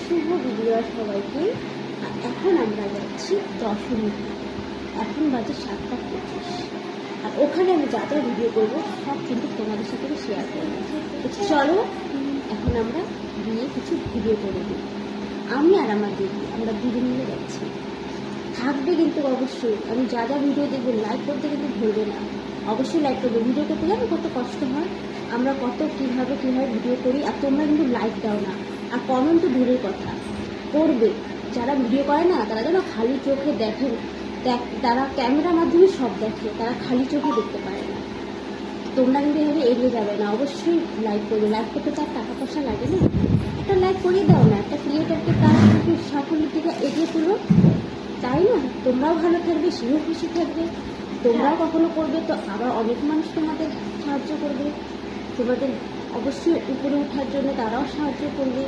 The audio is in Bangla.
শুভ বিজয়া সবাইকে। এখন আমরা যাচ্ছি দশমীতে। এখন বাজে 7:25। আর ওখানে আমি যা যা ভিডিও করবো সব কিন্তু তোমাদের সাথে শেয়ার করবো। চলো এখন আমরা গিয়ে কিছু ভিডিও করে দিই। আমি আর আমার দিদি আমরা দুজন মিলে যাচ্ছি। থাকবে কিন্তু অবশ্যই, আমি যা যা ভিডিও দেখবো লাইক করতে কিন্তু ভুলবে না। অবশ্যই লাইক করবে। ভিডিও করতে জানো কত কষ্ট হয়, আমরা কত কীভাবে ভিডিও করি, আর তোমরা কিন্তু লাইক দাও না, আর কমেন্ট তো দূরের কথা করবে। যারা ভিডিও করে না তারা যেন খালি চোখে দেখেন, তারা ক্যামেরার মাধ্যমে সব দেখে, তারা খালি চোখে দেখতে পারে না। তোমরা কিন্তু এভাবে এড়িয়ে যাবে না, অবশ্যই লাইক করবে। লাইক করতে তার টাকা পয়সা লাগে না, একটা লাইক করিয়ে দাও না, একটা ক্রিয়েটারকে তার সাফল্যের দিকে এগিয়ে তুলো, তাই না? তোমরাও ভালো থাকবে, সেও খুশি থাকবে, তোমরাও কখনো করবে তো আবার অনেক মানুষ তোমাদের সাহায্য করবে, তোমাদের অবশ্যই উপরে ওঠার জন্য তারাও সাহায্য করবে।